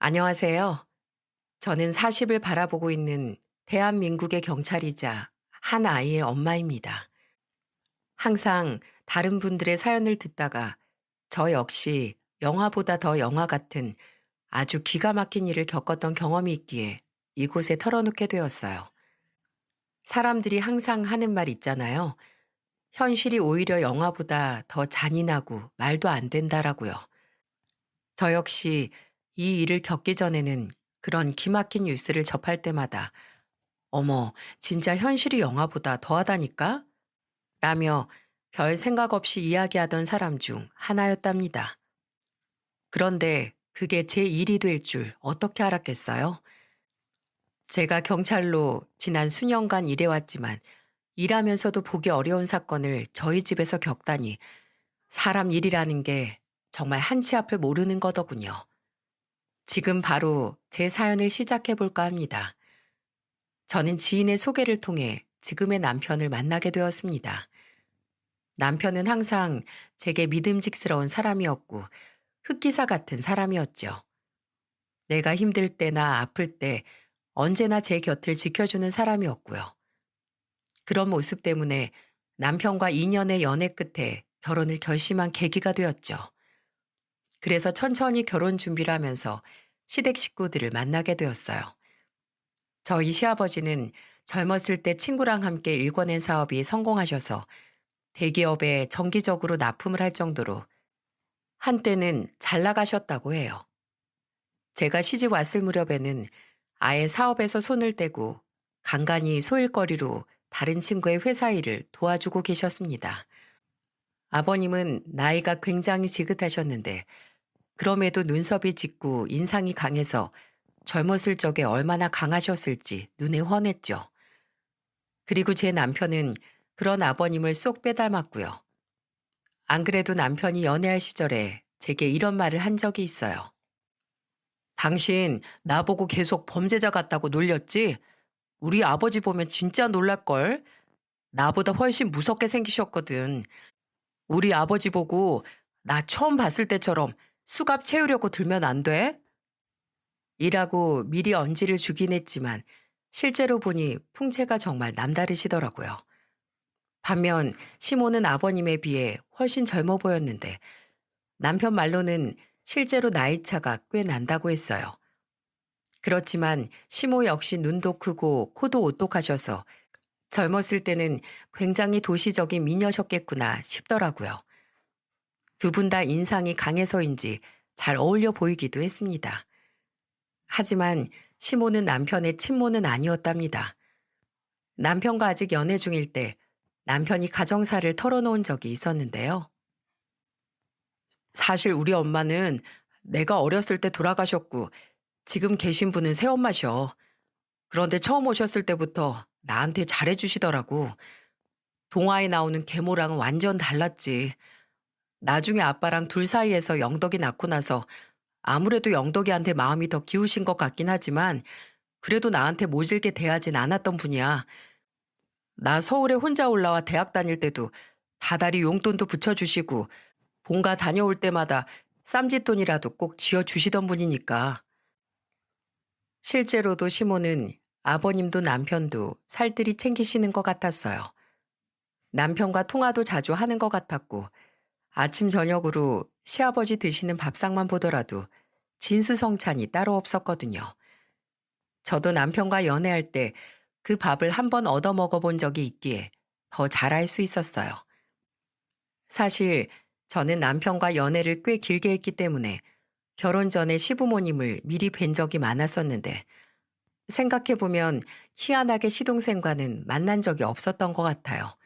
안녕하세요. 저는 40을 바라보고 있는 대한민국의 경찰이자 한 아이의 엄마입니다. 항상 다른 분들의 사연을 듣다가 저 역시 영화보다 더 영화 같은 아주 기가 막힌 일을 겪었던 경험이 있기에 이곳에 털어놓게 되었어요. 사람들이 항상 하는 말 있잖아요. 현실이 오히려 영화보다 더 잔인하고 말도 안 된다라고요. 저 역시 이 일을 겪기 전에는 그런 기막힌 뉴스를 접할 때마다 어머, 진짜 현실이 영화보다 더하다니까? 라며 별 생각 없이 이야기하던 사람 중 하나였답니다. 그런데 그게 제 일이 될 줄 어떻게 알았겠어요? 제가 경찰로 지난 수년간 일해왔지만 일하면서도 보기 어려운 사건을 저희 집에서 겪다니 사람 일이라는 게 정말 한치 앞을 모르는 거더군요. 지금 바로 제 사연을 시작해 볼까 합니다. 저는 지인의 소개를 통해 지금의 남편을 만나게 되었습니다. 남편은 항상 제게 믿음직스러운 사람이었고 흑기사 같은 사람이었죠. 내가 힘들 때나 아플 때 언제나 제 곁을 지켜주는 사람이었고요. 그런 모습 때문에 남편과 2년의 연애 끝에 결혼을 결심한 계기가 되었죠. 그래서 천천히 결혼 준비를 하면서 시댁 식구들을 만나게 되었어요. 저희 시아버지는 젊었을 때 친구랑 함께 일궈낸 사업이 성공하셔서 대기업에 정기적으로 납품을 할 정도로 한때는 잘 나가셨다고 해요. 제가 시집 왔을 무렵에는 아예 사업에서 손을 떼고 간간히 소일거리로 다른 친구의 회사 일을 도와주고 계셨습니다. 아버님은 나이가 굉장히 지긋하셨는데 그럼에도 눈썹이 짙고 인상이 강해서 젊었을 적에 얼마나 강하셨을지 눈에 훤했죠. 그리고 제 남편은 그런 아버님을 쏙 빼닮았고요. 안 그래도 남편이 연애할 시절에 제게 이런 말을 한 적이 있어요. 당신 나보고 계속 범죄자 같다고 놀렸지? 우리 아버지 보면 진짜 놀랄걸? 나보다 훨씬 무섭게 생기셨거든. 우리 아버지 보고 나 처음 봤을 때처럼 수갑 채우려고 들면 안 돼? 이라고 미리 언지를 주긴 했지만 실제로 보니 풍채가 정말 남다르시더라고요. 반면 시모는 아버님에 비해 훨씬 젊어 보였는데 남편 말로는 실제로 나이 차가 꽤 난다고 했어요. 그렇지만 시모 역시 눈도 크고 코도 오똑하셔서 젊었을 때는 굉장히 도시적인 미녀셨겠구나 싶더라고요. 두 분 다 인상이 강해서인지 잘 어울려 보이기도 했습니다. 하지만 시모는 남편의 친모는 아니었답니다. 남편과 아직 연애 중일 때 남편이 가정사를 털어놓은 적이 있었는데요. 사실 우리 엄마는 내가 어렸을 때 돌아가셨고 지금 계신 분은 새엄마셔. 그런데 처음 오셨을 때부터 나한테 잘해주시더라고. 동화에 나오는 계모랑은 완전 달랐지. 나중에 아빠랑 둘 사이에서 영덕이 낳고 나서 아무래도 영덕이한테 마음이 더 기우신 것 같긴 하지만 그래도 나한테 모질게 대하진 않았던 분이야. 나 서울에 혼자 올라와 대학 다닐 때도 다달이 용돈도 붙여주시고 본가 다녀올 때마다 쌈짓돈이라도 꼭 쥐어주시던 분이니까. 실제로도 시모는 아버님도 남편도 살뜰히 챙기시는 것 같았어요. 남편과 통화도 자주 하는 것 같았고 아침 저녁으로 시아버지 드시는 밥상만 보더라도 진수성찬이 따로 없었거든요. 저도 남편과 연애할 때 그 밥을 한 번 얻어 먹어본 적이 있기에 더 잘할 수 있었어요. 사실 저는 남편과 연애를 꽤 길게 했기 때문에 결혼 전에 시부모님을 미리 뵌 적이 많았었는데 생각해보면 희한하게 시동생과는 만난 적이 없었던 것 같아요.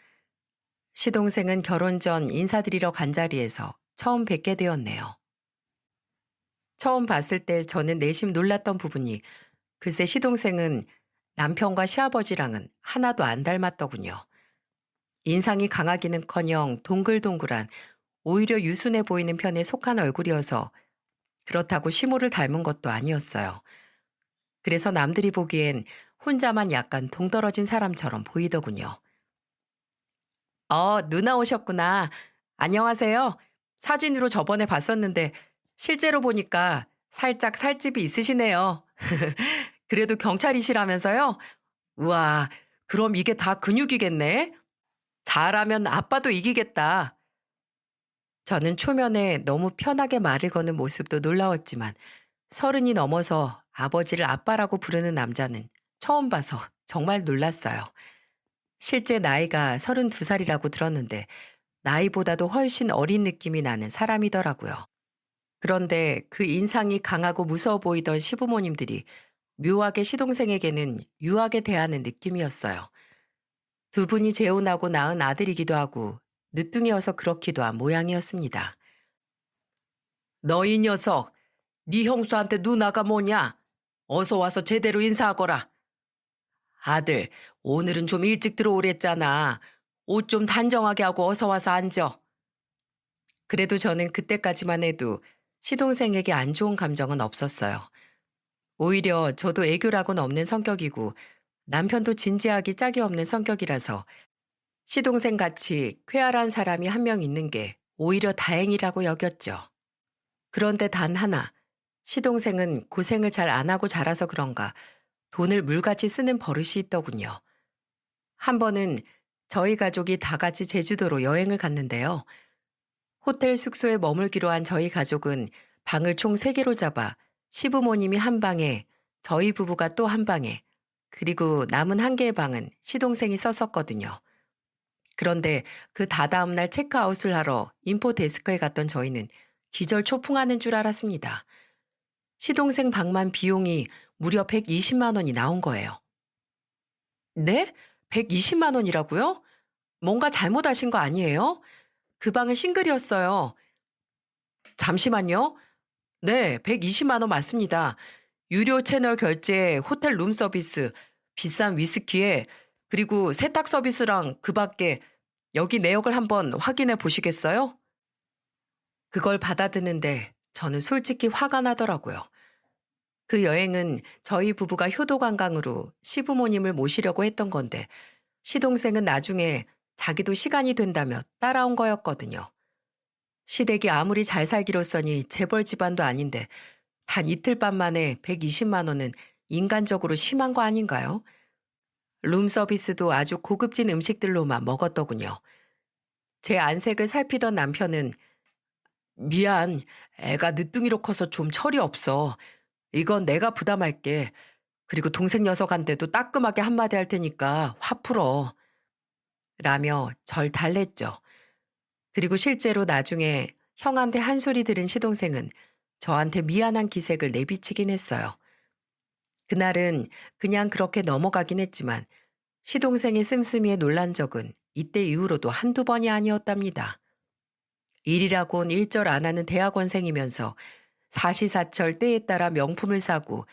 시동생은 결혼 전 인사드리러 간 자리에서 처음 뵙게 되었네요. 처음 봤을 때 저는 내심 놀랐던 부분이 글쎄 시동생은 남편과 시아버지랑은 하나도 안 닮았더군요. 인상이 강하기는커녕 동글동글한 오히려 유순해 보이는 편에 속한 얼굴이어서 그렇다고 시모를 닮은 것도 아니었어요. 그래서 남들이 보기엔 혼자만 약간 동떨어진 사람처럼 보이더군요. 누나 오셨구나. 안녕하세요. 사진으로 저번에 봤었는데 실제로 보니까 살짝 살집이 있으시네요. 그래도 경찰이시라면서요? 우와, 그럼 이게 다 근육이겠네? 잘하면 아빠도 이기겠다. 저는 초면에 너무 편하게 말을 거는 모습도 놀라웠지만 30이 넘어서 아버지를 아빠라고 부르는 남자는 처음 봐서 정말 놀랐어요. 실제 나이가 32살이라고 들었는데 나이보다도 훨씬 어린 느낌이 나는 사람이더라고요. 그런데 그 인상이 강하고 무서워 보이던 시부모님들이 묘하게 시동생에게는 유하게 대하는 느낌이었어요. 두 분이 재혼하고 낳은 아들이기도 하고 늦둥이어서 그렇기도 한 모양이었습니다. 너 이 녀석, 네 형수한테 누나가 뭐냐? 어서 와서 제대로 인사하거라. 아들, 오늘은 좀 일찍 들어오랬잖아. 옷 좀 단정하게 하고 어서 와서 앉아. 그래도 저는 그때까지만 해도 시동생에게 안 좋은 감정은 없었어요. 오히려 저도 애교라고는 없는 성격이고 남편도 진지하기 짝이 없는 성격이라서 시동생 같이 쾌활한 사람이 한 명 있는 게 오히려 다행이라고 여겼죠. 그런데 단 하나, 시동생은 고생을 잘 안 하고 자라서 그런가 돈을 물같이 쓰는 버릇이 있더군요. 한 번은 저희 가족이 다 같이 제주도로 여행을 갔는데요. 호텔 숙소에 머물기로 한 저희 가족은 방을 총 3개로 잡아 시부모님이 한 방에, 저희 부부가 또 한 방에, 그리고 남은 1개의 방은 시동생이 썼었거든요. 그런데 그 다다음 날 체크아웃을 하러 인포 데스크에 갔던 저희는 기절 초풍하는 줄 알았습니다. 시동생 방만 비용이 무려 120만 원이 나온 거예요. 네? 120만 원이라고요? 뭔가 잘못하신 거 아니에요? 그 방은 싱글이었어요. 잠시만요. 네, 120만 원 맞습니다. 유료 채널 결제, 호텔 룸 서비스, 비싼 위스키에 그리고 세탁 서비스랑 그 밖에 여기 내역을 한번 확인해 보시겠어요? 그걸 받아드는데 저는 솔직히 화가 나더라고요. 그 여행은 저희 부부가 효도 관광으로 시부모님을 모시려고 했던 건데 시동생은 나중에 자기도 시간이 된다며 따라온 거였거든요. 시댁이 아무리 잘 살기로써니 재벌 집안도 아닌데 단 이틀 밤 만에 120만 원은 인간적으로 심한 거 아닌가요? 룸 서비스도 아주 고급진 음식들로만 먹었더군요. 제 안색을 살피던 남편은 미안, 애가 늦둥이로 커서 좀 철이 없어. 이건 내가 부담할게. 그리고 동생 녀석한테도 따끔하게 한마디 할 테니까 화 풀어. 라며 절 달랬죠. 그리고 실제로 나중에 형한테 한 소리 들은 시동생은 저한테 미안한 기색을 내비치긴 했어요. 그날은 그냥 그렇게 넘어가긴 했지만 시동생의 씀씀이에 놀란 적은 이때 이후로도 한두 번이 아니었답니다. 일이라곤 일절 안 하는 대학원생이면서 사시사철 때에 따라 명품을 사고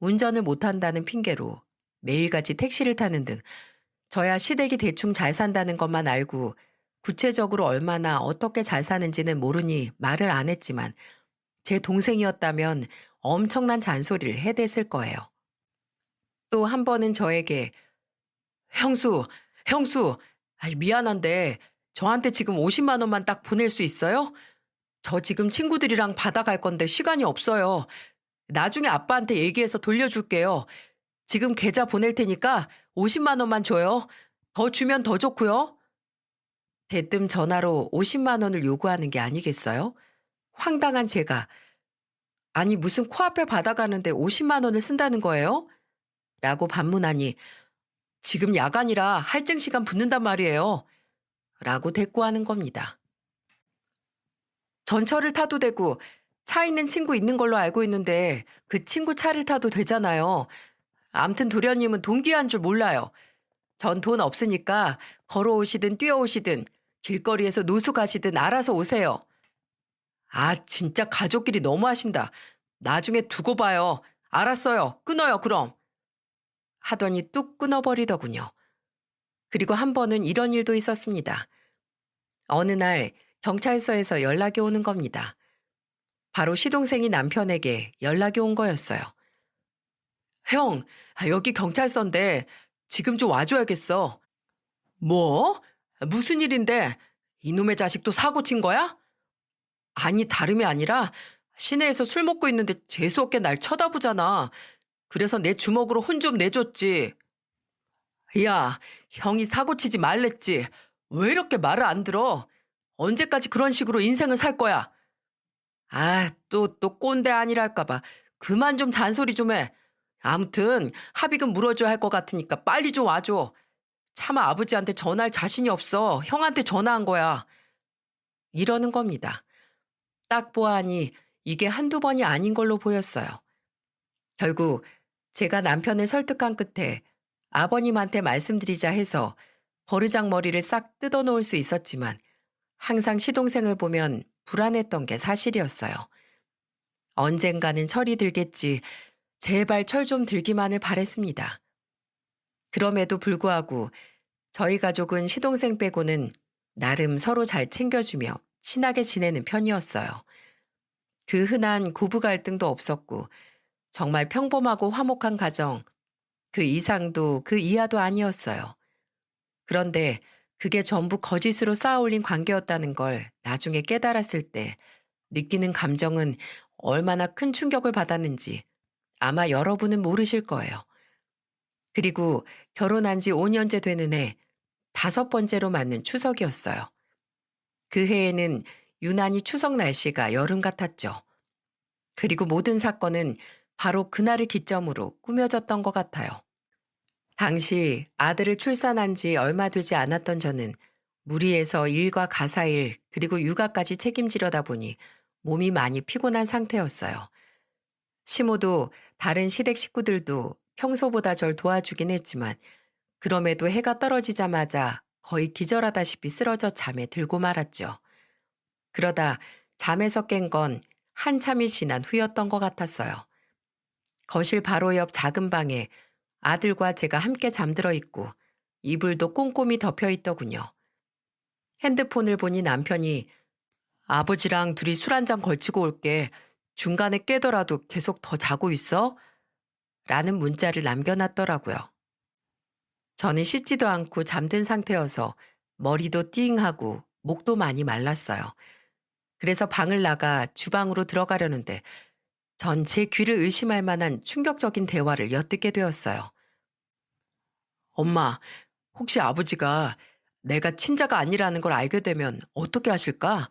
운전을 못한다는 핑계로 매일같이 택시를 타는 등 저야 시댁이 대충 잘 산다는 것만 알고 구체적으로 얼마나 어떻게 잘 사는지는 모르니 말을 안 했지만 제 동생이었다면 엄청난 잔소리를 해댔을 거예요. 또 한 번은 저에게 형수, 형수, 아이, 미안한데 저한테 지금 50만 원만 딱 보낼 수 있어요? 저 지금 친구들이랑 바다 갈 건데 시간이 없어요. 나중에 아빠한테 얘기해서 돌려줄게요. 지금 계좌 보낼 테니까 50만 원만 줘요. 더 주면 더 좋고요. 대뜸 전화로 50만 원을 요구하는 게 아니겠어요? 황당한 제가 아니 무슨 코앞에 바다 가는데 50만 원을 쓴다는 거예요? 라고 반문하니 지금 야간이라 할증 시간 붙는단 말이에요. 라고 대꾸하는 겁니다. 전철을 타도 되고 차 있는 친구 있는 걸로 알고 있는데 그 친구 차를 타도 되잖아요. 암튼 도련님은 돈 귀한 줄 몰라요. 전 돈 없으니까 걸어오시든 뛰어오시든 길거리에서 노수 가시든 알아서 오세요. 아, 진짜 가족끼리 너무하신다. 나중에 두고 봐요. 알았어요. 끊어요, 그럼. 하더니 뚝 끊어버리더군요. 그리고 한 번은 이런 일도 있었습니다. 어느 날 경찰서에서 연락이 오는 겁니다. 바로 시동생이 남편에게 연락이 온 거였어요. 형, 여기 경찰서인데 지금 좀 와줘야겠어. 뭐? 무슨 일인데? 이놈의 자식도 사고 친 거야? 아니, 다름이 아니라 시내에서 술 먹고 있는데 재수없게 날 쳐다보잖아. 그래서 내 주먹으로 혼 좀 내줬지. 야, 형이 사고 치지 말랬지. 왜 이렇게 말을 안 들어? 언제까지 그런 식으로 인생을 살 거야? 아, 또 꼰대 아니랄까봐. 그만 좀 잔소리 좀 해. 아무튼 합의금 물어줘야 할 것 같으니까 빨리 좀 와줘. 차마 아버지한테 전화할 자신이 없어. 형한테 전화한 거야. 이러는 겁니다. 딱 보아하니 이게 한두 번이 아닌 걸로 보였어요. 결국 제가 남편을 설득한 끝에 아버님한테 말씀드리자 해서 버르장머리를 싹 뜯어놓을 수 있었지만 항상 시동생을 보면 불안했던 게 사실이었어요. 언젠가는 철이 들겠지. 제발 철 좀 들기만을 바랬습니다. 그럼에도 불구하고 저희 가족은 시동생 빼고는 나름 서로 잘 챙겨주며 친하게 지내는 편이었어요. 그 흔한 고부 갈등도 없었고 정말 평범하고 화목한 가정, 그 이상도 그 이하도 아니었어요. 그런데 그게 전부 거짓으로 쌓아올린 관계였다는 걸 나중에 깨달았을 때 느끼는 감정은 얼마나 큰 충격을 받았는지 아마 여러분은 모르실 거예요. 그리고 결혼한 지 5년째 되는 해 5번째로 맞는 추석이었어요. 그 해에는 유난히 추석 날씨가 여름 같았죠. 그리고 모든 사건은 바로 그날을 기점으로 꾸며졌던 것 같아요. 당시 아들을 출산한 지 얼마 되지 않았던 저는 무리해서 일과 가사일 그리고 육아까지 책임지려다 보니 몸이 많이 피곤한 상태였어요. 시모도 다른 시댁 식구들도 평소보다 절 도와주긴 했지만 그럼에도 해가 떨어지자마자 거의 기절하다시피 쓰러져 잠에 들고 말았죠. 그러다 잠에서 깬 건 한참이 지난 후였던 것 같았어요. 거실 바로 옆 작은 방에 아들과 제가 함께 잠들어 있고 이불도 꼼꼼히 덮여 있더군요. 핸드폰을 보니 남편이 아버지랑 둘이 술 한 잔 걸치고 올게. 중간에 깨더라도 계속 더 자고 있어? 라는 문자를 남겨놨더라고요. 저는 씻지도 않고 잠든 상태여서 머리도 띵하고 목도 많이 말랐어요. 그래서 방을 나가 주방으로 들어가려는데 전 제 귀를 의심할 만한 충격적인 대화를 엿듣게 되었어요. 엄마, 혹시 아버지가 내가 친자가 아니라는 걸 알게 되면 어떻게 하실까?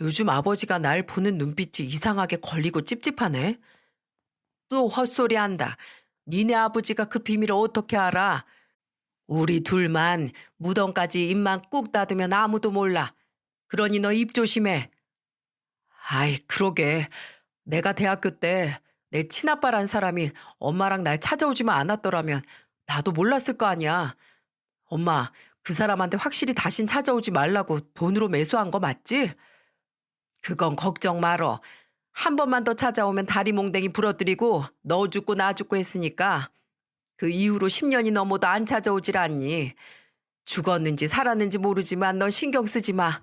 요즘 아버지가 날 보는 눈빛이 이상하게 걸리고 찝찝하네. 또 헛소리 한다. 니네 아버지가 그 비밀을 어떻게 알아? 우리 둘만 무덤까지 입만 꾹 닫으면 아무도 몰라. 그러니 너 입 조심해. 아이, 그러게. 내가 대학교 때 내 친아빠란 사람이 엄마랑 날 찾아오지만 않았더라면 나도 몰랐을 거 아니야. 엄마, 그 사람한테 확실히 다신 찾아오지 말라고 돈으로 매수한 거 맞지? 그건 걱정 말어. 한 번만 더 찾아오면 다리 몽댕이 부러뜨리고 너 죽고 나 죽고 했으니까 그 이후로 10년이 넘어도 안 찾아오질 않니. 죽었는지 살았는지 모르지만 넌 신경 쓰지 마.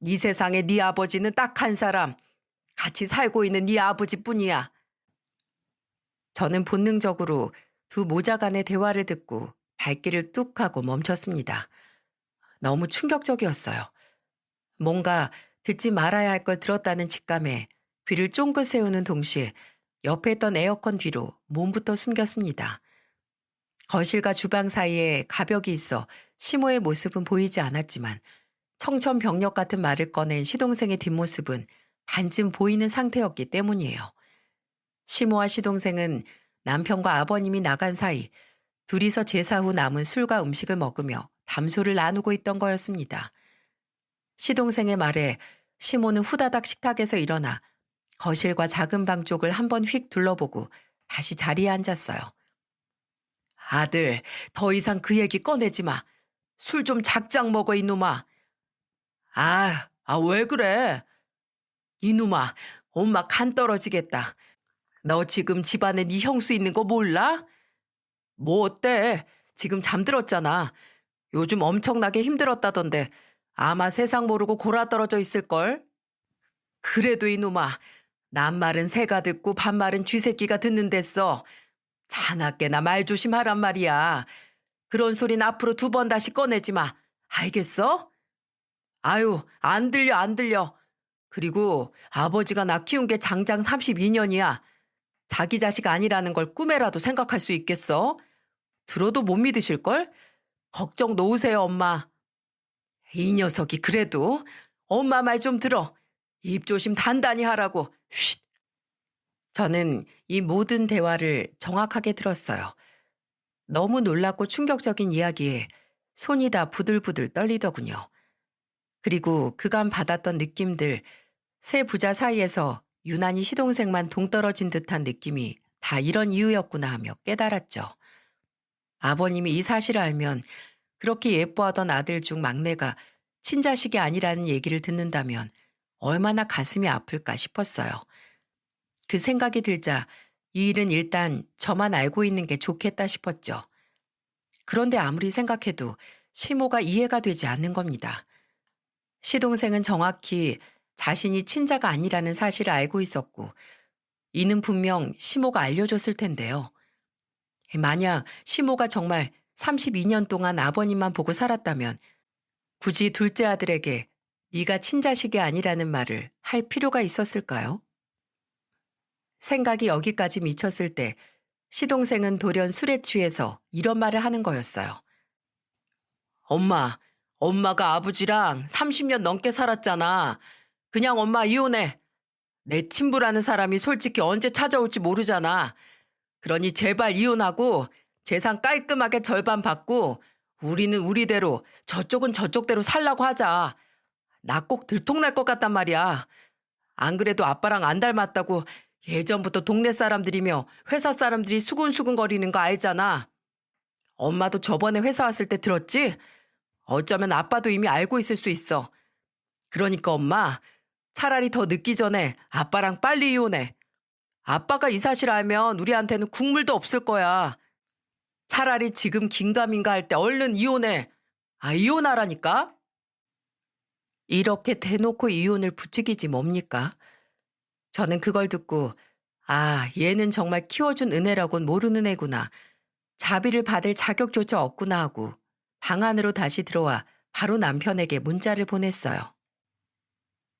이 세상에 네 아버지는 딱 한 사람. 같이 살고 있는 네 아버지뿐이야. 저는 본능적으로 두 모자 간의 대화를 듣고 발길을 뚝 하고 멈췄습니다. 너무 충격적이었어요. 뭔가 듣지 말아야 할 걸 들었다는 직감에 귀를 쫑긋 세우는 동시에 옆에 있던 에어컨 뒤로 몸부터 숨겼습니다. 거실과 주방 사이에 가벽이 있어 시모의 모습은 보이지 않았지만 청천벽력 같은 말을 꺼낸 시동생의 뒷모습은 반쯤 보이는 상태였기 때문이에요. 시모와 시동생은 남편과 아버님이 나간 사이 둘이서 제사 후 남은 술과 음식을 먹으며 담소를 나누고 있던 거였습니다. 시동생의 말에 시모는 후다닥 식탁에서 일어나 거실과 작은 방 쪽을 한번 휙 둘러보고 다시 자리에 앉았어요. 아들, 더 이상 그 얘기 꺼내지 마. 술 좀 작작 먹어, 이놈아. 왜 그래? 이놈아, 엄마 간 떨어지겠다. 너 지금 집안에 네 형수 있는 거 몰라? 뭐 어때? 지금 잠들었잖아. 요즘 엄청나게 힘들었다던데 아마 세상 모르고 골아떨어져 있을걸? 그래도 이놈아, 낱말은 새가 듣고 반말은 쥐새끼가 듣는 데써. 자나깨나 말 조심하란 말이야. 그런 소린 앞으로 2번 다시 꺼내지 마. 알겠어? 아유, 안 들려, 안 들려. 그리고 아버지가 나 키운 게 장장 32년이야. 자기 자식 아니라는 걸 꿈에라도 생각할 수 있겠어? 들어도 못 믿으실걸? 걱정 놓으세요, 엄마. 이 녀석이 그래도 엄마 말 좀 들어. 입 조심 단단히 하라고. 쉿. 저는 이 모든 대화를 정확하게 들었어요. 너무 놀랍고 충격적인 이야기에 손이 다 부들부들 떨리더군요. 그리고 그간 받았던 느낌들, 세 부자 사이에서 유난히 시동생만 동떨어진 듯한 느낌이 다 이런 이유였구나 하며 깨달았죠. 아버님이 이 사실을 알면 그렇게 예뻐하던 아들 중 막내가 친자식이 아니라는 얘기를 듣는다면 얼마나 가슴이 아플까 싶었어요. 그 생각이 들자 이 일은 일단 저만 알고 있는 게 좋겠다 싶었죠. 그런데 아무리 생각해도 시모가 이해가 되지 않는 겁니다. 시동생은 정확히 자신이 친자가 아니라는 사실을 알고 있었고 이는 분명 시모가 알려줬을 텐데요. 만약 시모가 정말 32년 동안 아버님만 보고 살았다면 굳이 둘째 아들에게 네가 친자식이 아니라는 말을 할 필요가 있었을까요? 생각이 여기까지 미쳤을 때 시동생은 돌연 술에 취해서 이런 말을 하는 거였어요. 엄마, 엄마가 아버지랑 30년 넘게 살았잖아. 그냥 엄마 이혼해. 내 친부라는 사람이 솔직히 언제 찾아올지 모르잖아. 그러니 제발 이혼하고 재산 깔끔하게 절반 받고 우리는 우리대로 저쪽은 저쪽대로 살라고 하자. 나 꼭 들통날 것 같단 말이야. 안 그래도 아빠랑 안 닮았다고 예전부터 동네 사람들이며 회사 사람들이 수근수근거리는 거 알잖아. 엄마도 저번에 회사 왔을 때 들었지? 어쩌면 아빠도 이미 알고 있을 수 있어. 그러니까 엄마, 차라리 더 늦기 전에 아빠랑 빨리 이혼해. 아빠가 이 사실 알면 우리한테는 국물도 없을 거야. 차라리 지금 긴가민가 할 때 얼른 이혼해. 아, 이혼하라니까? 이렇게 대놓고 이혼을 부추기지 뭡니까? 저는 그걸 듣고 아, 얘는 정말 키워준 은혜라곤 모르는 애구나. 자비를 받을 자격조차 없구나 하고 방 안으로 다시 들어와 바로 남편에게 문자를 보냈어요.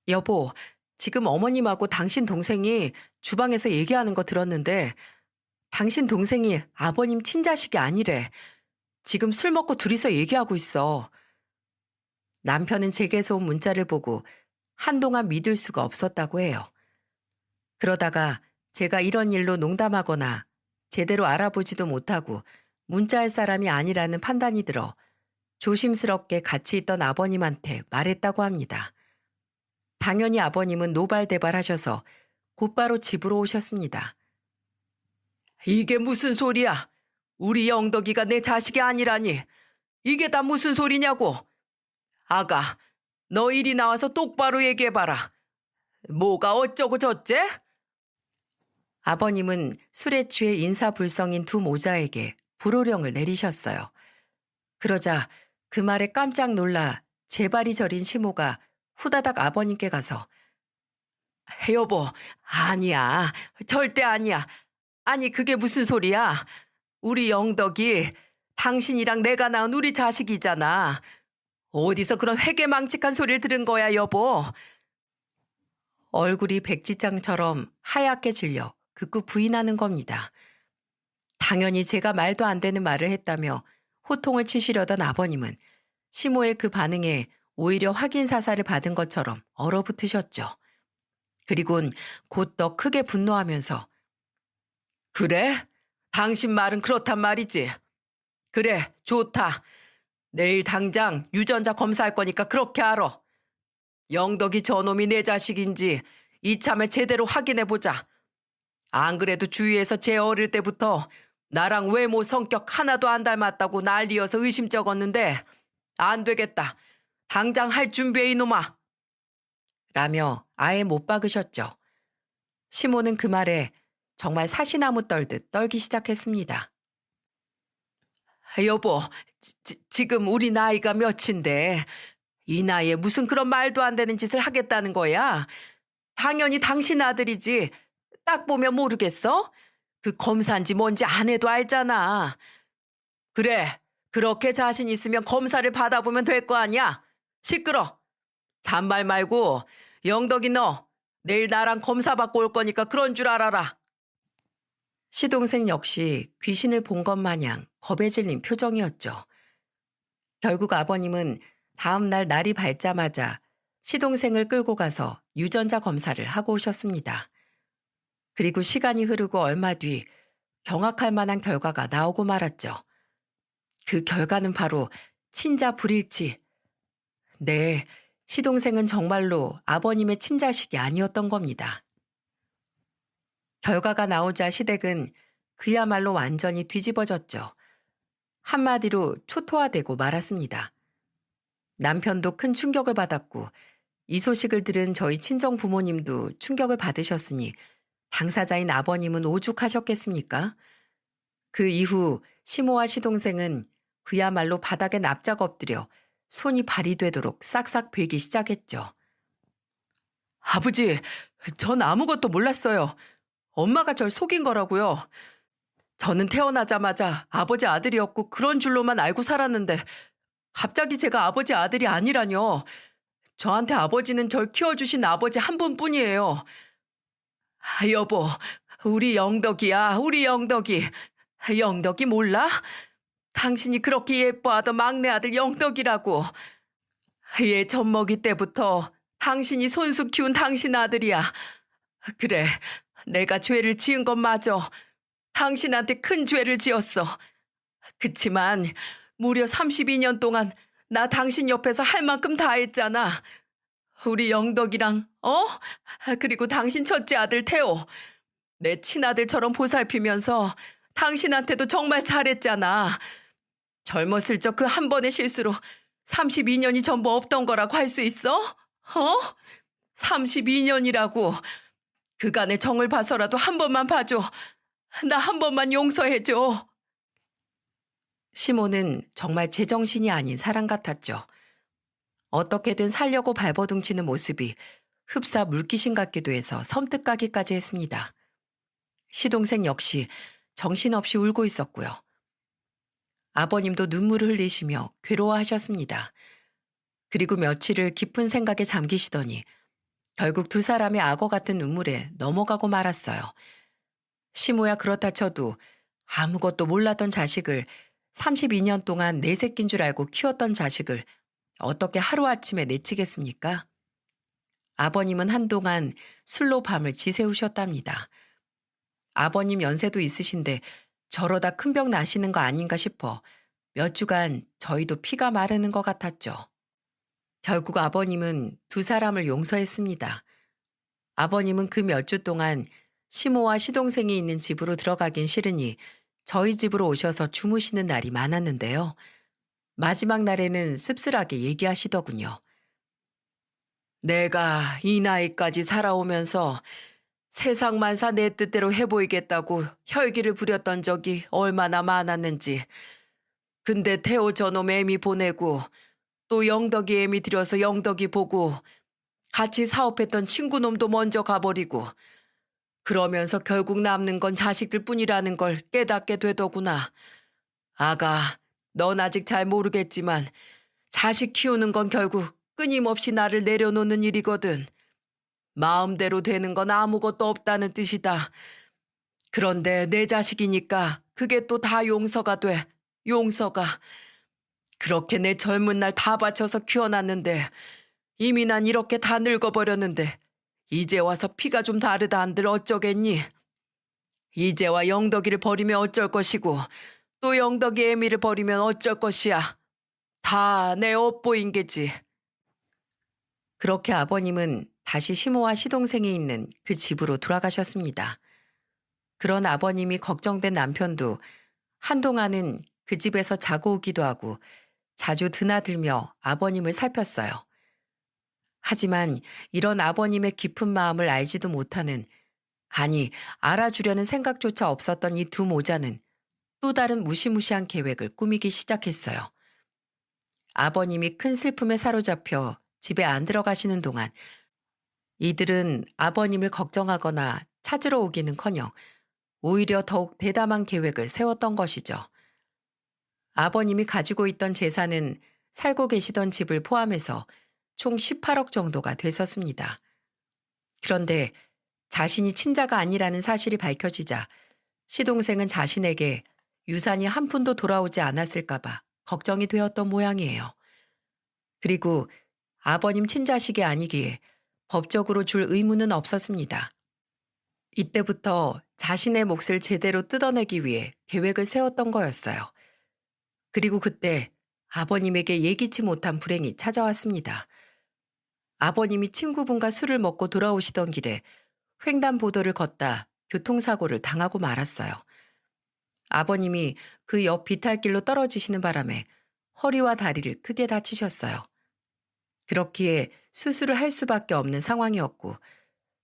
여보, 지금 어머님하고 당신 동생이 주방에서 얘기하는 거 들었는데 당신 동생이 아버님 친자식이 아니래. 지금 술 먹고 둘이서 얘기하고 있어. 남편은 제게서 온 문자를 보고 한동안 믿을 수가 없었다고 해요. 그러다가 제가 이런 일로 농담하거나 제대로 알아보지도 못하고 문자할 사람이 아니라는 판단이 들어 조심스럽게 같이 있던 아버님한테 말했다고 합니다. 당연히 아버님은 노발대발하셔서 곧바로 집으로 오셨습니다. 이게 무슨 소리야? 우리 영덕이가 내 자식이 아니라니. 이게 다 무슨 소리냐고. 아가, 너 이리 나와서 똑바로 얘기해봐라. 뭐가 어쩌고 저째? 아버님은 술에 취해 인사불성인 두 모자에게 불호령을 내리셨어요. 그러자 그 말에 깜짝 놀라 재발이 저린 시모가 후다닥 아버님께 가서 여보, 아니야. 절대 아니야. 아니 그게 무슨 소리야. 우리 영덕이 당신이랑 내가 낳은 우리 자식이잖아. 어디서 그런 회개망측한 소리를 들은 거야 여보. 얼굴이 백지장처럼 하얗게 질려 극구 부인하는 겁니다. 당연히 제가 말도 안 되는 말을 했다며 호통을 치시려던 아버님은 시모의 그 반응에 오히려 확인 사살을 받은 것처럼 얼어붙으셨죠. 그리곤 곧 더 크게 분노하면서 그래? 당신 말은 그렇단 말이지. 그래, 좋다. 내일 당장 유전자 검사할 거니까 그렇게 알아. 영덕이 저놈이 내 자식인지 이참에 제대로 확인해보자. 안 그래도 주위에서 제 어릴 때부터 나랑 외모 성격 하나도 안 닮았다고 난리여서 의심쩍었는데 안 되겠다. 당장 할 준비해 이놈아. 라며 아예 못 박으셨죠. 시모는 그 말에 정말 사시나무 떨듯 떨기 시작했습니다. 여보, 지금 우리 나이가 몇인데 이 나이에 무슨 그런 말도 안 되는 짓을 하겠다는 거야? 당연히 당신 아들이지. 딱 보면 모르겠어? 그 검사인지 뭔지 안 해도 알잖아. 그래, 그렇게 자신 있으면 검사를 받아보면 될 거 아니야? 시끄러. 잔말 말고 영덕이 너 내일 나랑 검사 받고 올 거니까 그런 줄 알아라. 시동생 역시 귀신을 본 것 마냥 겁에 질린 표정이었죠. 결국 아버님은 다음 날 날이 밝자마자 시동생을 끌고 가서 유전자 검사를 하고 오셨습니다. 그리고 시간이 흐르고 얼마 뒤 경악할 만한 결과가 나오고 말았죠. 그 결과는 바로 친자 불일치. 네, 시동생은 정말로 아버님의 친자식이 아니었던 겁니다. 결과가 나오자 시댁은 그야말로 완전히 뒤집어졌죠. 한마디로 초토화되고 말았습니다. 남편도 큰 충격을 받았고 이 소식을 들은 저희 친정 부모님도 충격을 받으셨으니 당사자인 아버님은 오죽하셨겠습니까? 그 이후 시모와 시동생은 그야말로 바닥에 납작 엎드려 손이 발이 되도록 싹싹 빌기 시작했죠. 아버지, 전 아무것도 몰랐어요. 엄마가 절 속인 거라고요. 저는 태어나자마자 아버지 아들이었고 그런 줄로만 알고 살았는데 갑자기 제가 아버지 아들이 아니라뇨. 저한테 아버지는 절 키워주신 아버지 한 분뿐이에요. 여보, 우리 영덕이야, 우리 영덕이. 영덕이 몰라? 당신이 그렇게 예뻐하던 막내 아들 영덕이라고. 얘 젖먹이 때부터 당신이 손수 키운 당신 아들이야. 그래, 내가 죄를 지은 건 맞아. 당신한테 큰 죄를 지었어. 그치만 무려 32년 동안 나 당신 옆에서 할 만큼 다 했잖아. 우리 영덕이랑, 그리고 당신 첫째 아들 태호. 내 친아들처럼 보살피면서 당신한테도 정말 잘했잖아. 젊었을 적 그 한 번의 실수로 32년이 전부 없던 거라고 할 수 있어? 32년이라고. 그간의 정을 봐서라도 한 번만 봐줘. 나 한 번만 용서해줘. 시모는 정말 제정신이 아닌 사람 같았죠. 어떻게든 살려고 발버둥치는 모습이 흡사 물귀신 같기도 해서 섬뜩하기까지 했습니다. 시동생 역시 정신없이 울고 있었고요. 아버님도 눈물을 흘리시며 괴로워하셨습니다. 그리고 며칠을 깊은 생각에 잠기시더니 결국 두 사람의 악어 같은 눈물에 넘어가고 말았어요. 시모야 그렇다 쳐도 아무것도 몰랐던 자식을 32년 동안 내 새끼인 줄 알고 키웠던 자식을 어떻게 하루아침에 내치겠습니까? 아버님은 한동안 술로 밤을 지새우셨답니다. 아버님 연세도 있으신데 저러다 큰 병 나시는 거 아닌가 싶어 몇 주간 저희도 피가 마르는 것 같았죠. 결국 아버님은 두 사람을 용서했습니다. 아버님은 그 몇 주 동안 시모와 시동생이 있는 집으로 들어가긴 싫으니 저희 집으로 오셔서 주무시는 날이 많았는데요. 마지막 날에는 씁쓸하게 얘기하시더군요. 내가 이 나이까지 살아오면서 세상 만사 내 뜻대로 해보이겠다고 혈기를 부렸던 적이 얼마나 많았는지. 근데 태호 저놈 애미 보내고 또 영덕이 애미 들여서 영덕이 보고 같이 사업했던 친구놈도 먼저 가버리고 그러면서 결국 남는 건 자식들 뿐이라는 걸 깨닫게 되더구나. 아가, 넌 아직 잘 모르겠지만 자식 키우는 건 결국 끊임없이 나를 내려놓는 일이거든. 마음대로 되는 건 아무것도 없다는 뜻이다. 그런데 내 자식이니까 그게 또 다 용서가 돼. 용서가. 그렇게 내 젊은 날 다 바쳐서 키워놨는데 이미 난 이렇게 다 늙어버렸는데 이제 와서 피가 좀 다르다 한들 어쩌겠니? 이제와 영덕이를 버리면 어쩔 것이고 또 영덕이 애미를 버리면 어쩔 것이야. 다 내 업보인 게지. 그렇게 아버님은 다시 시모와 시동생이 있는 그 집으로 돌아가셨습니다. 그런 아버님이 걱정된 남편도 한동안은 그 집에서 자고 오기도 하고 자주 드나들며 아버님을 살폈어요. 하지만 이런 아버님의 깊은 마음을 알지도 못하는, 아니 알아주려는 생각조차 없었던 이 두 모자는 또 다른 무시무시한 계획을 꾸미기 시작했어요. 아버님이 큰 슬픔에 사로잡혀 집에 안 들어가시는 동안 이들은 아버님을 걱정하거나 찾으러 오기는커녕 오히려 더욱 대담한 계획을 세웠던 것이죠. 아버님이 가지고 있던 재산은 살고 계시던 집을 포함해서 총 18억 정도가 됐었습니다. 그런데 자신이 친자가 아니라는 사실이 밝혀지자 시동생은 자신에게 유산이 한 푼도 돌아오지 않았을까봐 걱정이 되었던 모양이에요. 그리고 아버님 친자식이 아니기에 법적으로 줄 의무는 없었습니다. 이때부터 자신의 몫을 제대로 뜯어내기 위해 계획을 세웠던 거였어요. 그리고 그때 아버님에게 예기치 못한 불행이 찾아왔습니다. 아버님이 친구분과 술을 먹고 돌아오시던 길에 횡단보도를 걷다 교통사고를 당하고 말았어요. 아버님이 그 옆 비탈길로 떨어지시는 바람에 허리와 다리를 크게 다치셨어요. 그렇기에 수술을 할 수밖에 없는 상황이었고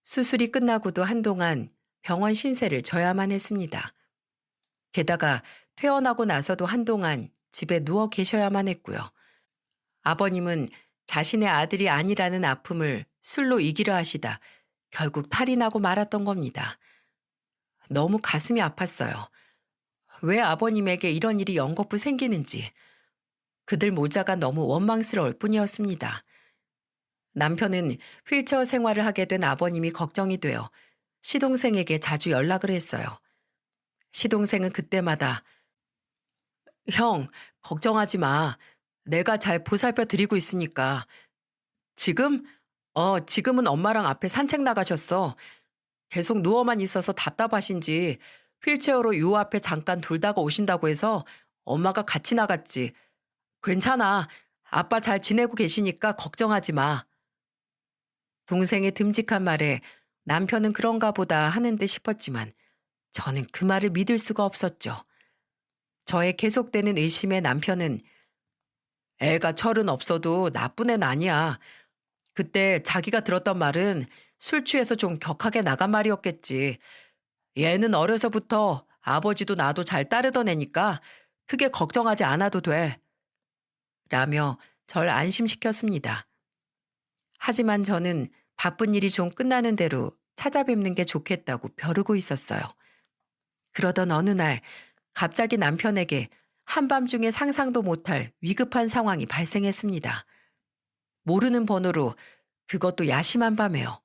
수술이 끝나고도 한동안 병원 신세를 져야만 했습니다. 게다가 퇴원하고 나서도 한동안 집에 누워 계셔야만 했고요. 아버님은 자신의 아들이 아니라는 아픔을 술로 이기려 하시다 결국 탈이 나고 말았던 겁니다. 너무 가슴이 아팠어요. 왜 아버님에게 이런 일이 연거푸 생기는지 그들 모자가 너무 원망스러울 뿐이었습니다. 남편은 휠체어 생활을 하게 된 아버님이 걱정이 되어 시동생에게 자주 연락을 했어요. 시동생은 그때마다 형, 걱정하지 마. 내가 잘 보살펴 드리고 있으니까. 지금? 지금은 엄마랑 앞에 산책 나가셨어. 계속 누워만 있어서 답답하신지 휠체어로 요 앞에 잠깐 돌다가 오신다고 해서 엄마가 같이 나갔지. 괜찮아. 아빠 잘 지내고 계시니까 걱정하지 마. 동생의 듬직한 말에 남편은 그런가 보다 하는 듯 싶었지만 저는 그 말을 믿을 수가 없었죠. 저의 계속되는 의심에 남편은 애가 철은 없어도 나쁜 애는 아니야. 그때 자기가 들었던 말은 술 취해서 좀 격하게 나간 말이었겠지. 얘는 어려서부터 아버지도 나도 잘 따르던 애니까 크게 걱정하지 않아도 돼. 라며 절 안심시켰습니다. 하지만 저는 바쁜 일이 좀 끝나는 대로 찾아뵙는 게 좋겠다고 벼르고 있었어요. 그러던 어느 날 갑자기 남편에게 한밤중에 상상도 못할 위급한 상황이 발생했습니다. 모르는 번호로 그것도 야심한 밤에요.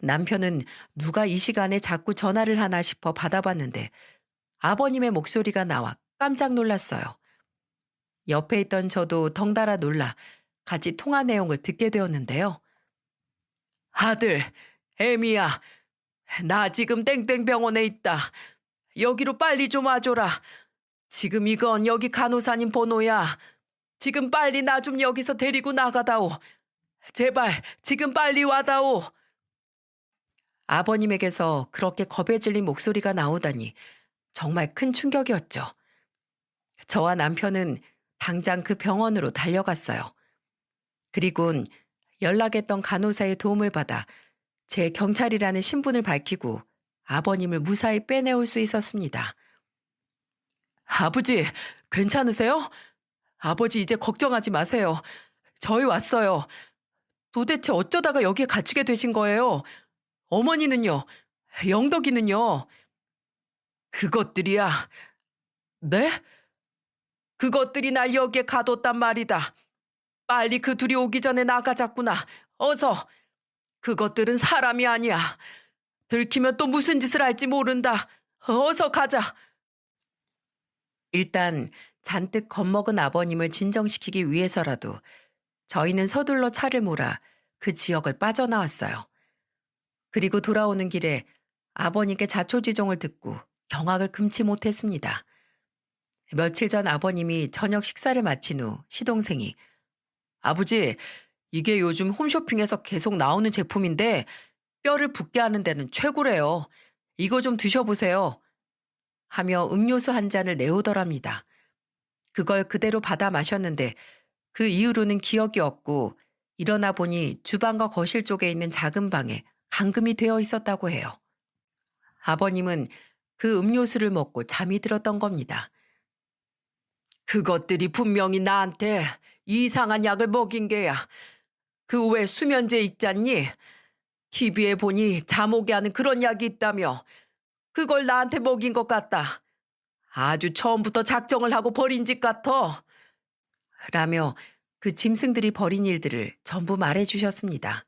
남편은 누가 이 시간에 자꾸 전화를 하나 싶어 받아봤는데 아버님의 목소리가 나와 깜짝 놀랐어요. 옆에 있던 저도 덩달아 놀라 같이 통화 내용을 듣게 되었는데요. 아들, 애미야, 나 지금 땡땡병원에 있다. 여기로 빨리 좀 와줘라. 지금 이건 여기 간호사님 번호야. 지금 빨리 나 좀 여기서 데리고 나가다오. 제발 지금 빨리 와다오. 아버님에게서 그렇게 겁에 질린 목소리가 나오다니 정말 큰 충격이었죠. 저와 남편은 당장 그 병원으로 달려갔어요. 그리곤 연락했던 간호사의 도움을 받아 제 경찰이라는 신분을 밝히고 아버님을 무사히 빼내올 수 있었습니다. 아버지, 괜찮으세요? 아버지 이제 걱정하지 마세요. 저희 왔어요. 도대체 어쩌다가 여기에 갇히게 되신 거예요? 어머니는요? 영덕이는요? 그것들이야. 네? 그것들이 날 여기에 가뒀단 말이다. 빨리 그 둘이 오기 전에 나가자꾸나. 어서. 그것들은 사람이 아니야. 들키면 또 무슨 짓을 할지 모른다. 어서 가자. 일단 잔뜩 겁먹은 아버님을 진정시키기 위해서라도 저희는 서둘러 차를 몰아 그 지역을 빠져나왔어요. 그리고 돌아오는 길에 아버님께 자초지종을 듣고 경악을 금치 못했습니다. 며칠 전 아버님이 저녁 식사를 마친 후 시동생이 아버지, 이게 요즘 홈쇼핑에서 계속 나오는 제품인데 뼈를 붓게 하는 데는 최고래요. 이거 좀 드셔보세요. 하며 음료수 한 잔을 내오더랍니다. 그걸 그대로 받아 마셨는데 그 이후로는 기억이 없고 일어나 보니 주방과 거실 쪽에 있는 작은 방에 감금이 되어 있었다고 해요. 아버님은 그 음료수를 먹고 잠이 들었던 겁니다. 그것들이 분명히 나한테 이상한 약을 먹인 게야. 그 외 수면제 있잖니? TV에 보니 잠 오게 하는 그런 약이 있다며. 그걸 나한테 먹인 것 같다. 아주 처음부터 작정을 하고 벌인 짓 같아. 라며 그 짐승들이 벌인 일들을 전부 말해주셨습니다.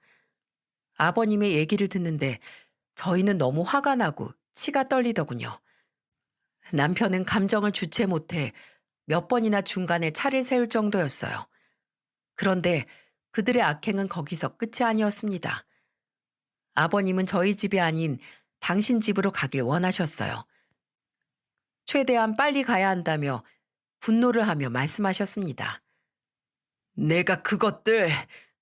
아버님의 얘기를 듣는데 저희는 너무 화가 나고 치가 떨리더군요. 남편은 감정을 주체 못해 몇 번이나 중간에 차를 세울 정도였어요. 그런데 그들의 악행은 거기서 끝이 아니었습니다. 아버님은 저희 집이 아닌 당신 집으로 가길 원하셨어요. 최대한 빨리 가야 한다며 분노를 하며 말씀하셨습니다. 내가 그것들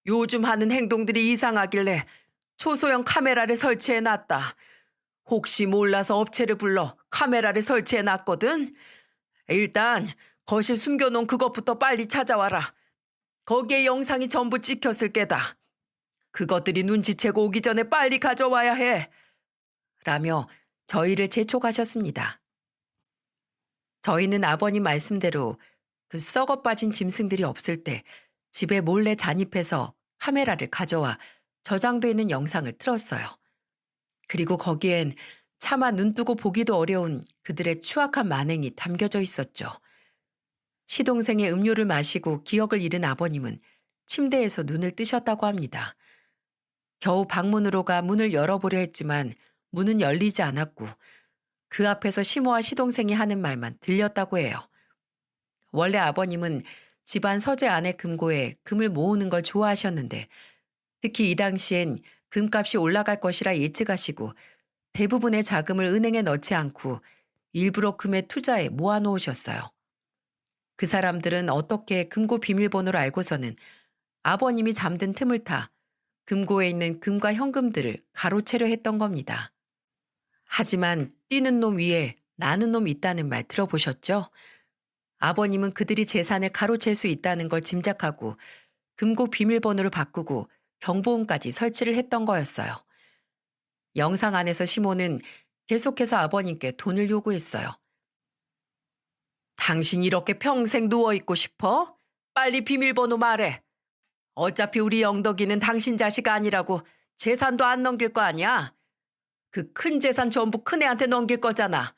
요즘 하는 행동들이 이상하길래 초소형 카메라를 설치해 놨다. 혹시 몰라서 업체를 불러 카메라를 설치해 놨거든. 일단 거실 숨겨놓은 그것부터 빨리 찾아와라. 거기에 영상이 전부 찍혔을 게다. 그것들이 눈치채고 오기 전에 빨리 가져와야 해. 라며 저희를 재촉하셨습니다. 저희는 아버님 말씀대로 그 썩어 빠진 짐승들이 없을 때 집에 몰래 잠입해서 카메라를 가져와 저장돼 있는 영상을 틀었어요. 그리고 거기엔 차마 눈뜨고 보기도 어려운 그들의 추악한 만행이 담겨져 있었죠. 시동생의 음료를 마시고 기억을 잃은 아버님은 침대에서 눈을 뜨셨다고 합니다. 겨우 방문으로 가 문을 열어보려 했지만 문은 열리지 않았고 그 앞에서 시모와 시동생이 하는 말만 들렸다고 해요. 원래 아버님은 집안 서재 안의 금고에 금을 모으는 걸 좋아하셨는데 특히 이 당시엔 금값이 올라갈 것이라 예측하시고 대부분의 자금을 은행에 넣지 않고 일부러 금에 투자해 모아놓으셨어요. 그 사람들은 어떻게 금고 비밀번호를 알고서는 아버님이 잠든 틈을 타 금고에 있는 금과 현금들을 가로채려 했던 겁니다. 하지만 뛰는 놈 위에 나는 놈 있다는 말 들어보셨죠? 아버님은 그들이 재산을 가로챌 수 있다는 걸 짐작하고 금고 비밀번호를 바꾸고 경보음까지 설치를 했던 거였어요. 영상 안에서 시모는 계속해서 아버님께 돈을 요구했어요. 당신 이렇게 평생 누워있고 싶어? 빨리 비밀번호 말해. 어차피 우리 영덕이는 당신 자식 아니라고 재산도 안 넘길 거 아니야? 그 큰 재산 전부 큰애한테 넘길 거잖아.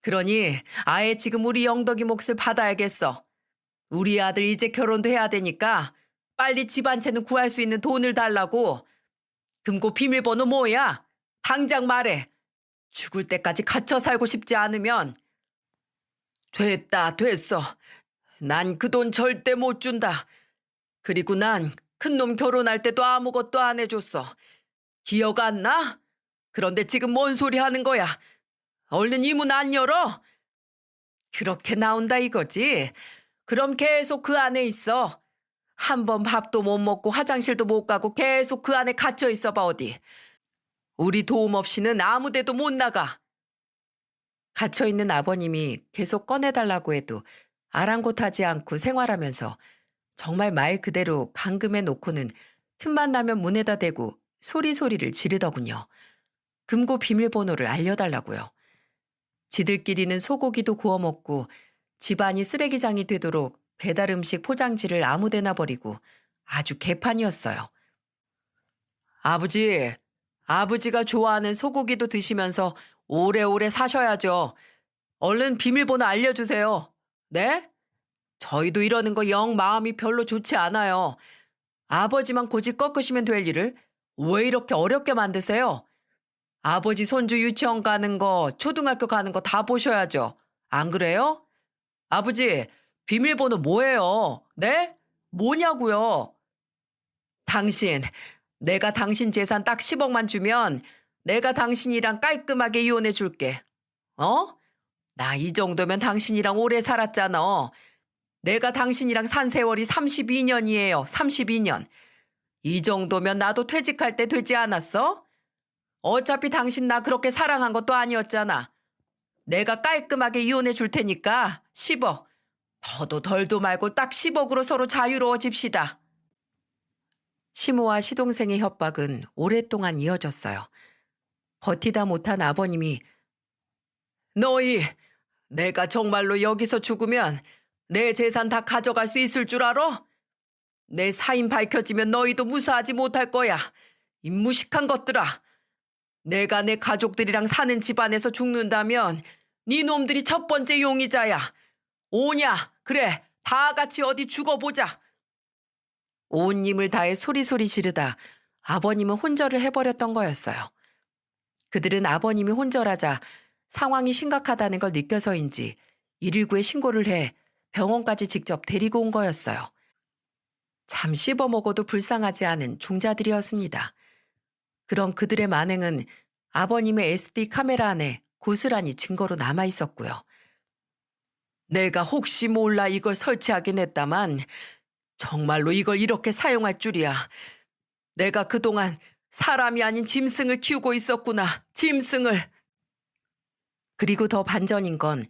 그러니 아예 지금 우리 영덕이 몫을 받아야겠어. 우리 아들 이제 결혼도 해야 되니까 빨리 집 한 채는 구할 수 있는 돈을 달라고. 금고 비밀번호 뭐야? 당장 말해. 죽을 때까지 갇혀 살고 싶지 않으면. 됐다, 됐어. 난 그 돈 절대 못 준다. 그리고 난 큰놈 결혼할 때도 아무것도 안 해줬어. 기억 안 나? 그런데 지금 뭔 소리 하는 거야? 얼른 이 문 안 열어? 그렇게 나온다 이거지? 그럼 계속 그 안에 있어. 한 번 밥도 못 먹고 화장실도 못 가고 계속 그 안에 갇혀 있어 봐 어디. 우리 도움 없이는 아무 데도 못 나가. 갇혀있는 아버님이 계속 꺼내달라고 해도 아랑곳하지 않고 생활하면서 정말 말 그대로 감금해 놓고는 틈만 나면 문에다 대고 소리소리를 지르더군요. 금고 비밀번호를 알려달라고요. 지들끼리는 소고기도 구워 먹고 집안이 쓰레기장이 되도록 배달 음식 포장지를 아무데나 버리고 아주 개판이었어요. 아버지, 아버지가 좋아하는 소고기도 드시면서 오래오래 사셔야죠. 얼른 비밀번호 알려주세요. 네? 저희도 이러는 거 영 마음이 별로 좋지 않아요. 아버지만 고집 꺾으시면 될 일을 왜 이렇게 어렵게 만드세요? 아버지 손주 유치원 가는 거, 초등학교 가는 거 다 보셔야죠. 안 그래요? 아버지, 비밀번호 뭐예요? 네? 뭐냐고요? 당신, 내가 당신 재산 딱 10억만 주면 내가 당신이랑 깔끔하게 이혼해 줄게. 어? 나 이 정도면 당신이랑 오래 살았잖아. 내가 당신이랑 산 세월이 32년이에요. 32년. 이 정도면 나도 퇴직할 때 되지 않았어? 어차피 당신 나 그렇게 사랑한 것도 아니었잖아. 내가 깔끔하게 이혼해 줄 테니까 10억. 더도 덜도 말고 딱 10억으로 서로 자유로워집시다. 시모와 시동생의 협박은 오랫동안 이어졌어요. 버티다 못한 아버님이 너희, 내가 정말로 여기서 죽으면 내 재산 다 가져갈 수 있을 줄 알아? 내 사인 밝혀지면 너희도 무사하지 못할 거야. 이 무식한 것들아. 내가 내 가족들이랑 사는 집안에서 죽는다면 네 놈들이 첫 번째 용의자야. 오냐? 그래, 다 같이 어디 죽어보자. 온 힘을 다해 소리소리 지르다 아버님은 혼절을 해버렸던 거였어요. 그들은 아버님이 혼절하자 상황이 심각하다는 걸 느껴서인지 119에 신고를 해 병원까지 직접 데리고 온 거였어요. 잠 씹어먹어도 불쌍하지 않은 종자들이었습니다. 그런 그들의 만행은 아버님의 SD 카메라 안에 고스란히 증거로 남아 있었고요. 내가 혹시 몰라 이걸 설치하긴 했다만 정말로 이걸 이렇게 사용할 줄이야. 내가 그동안 사람이 아닌 짐승을 키우고 있었구나. 짐승을. 그리고 더 반전인 건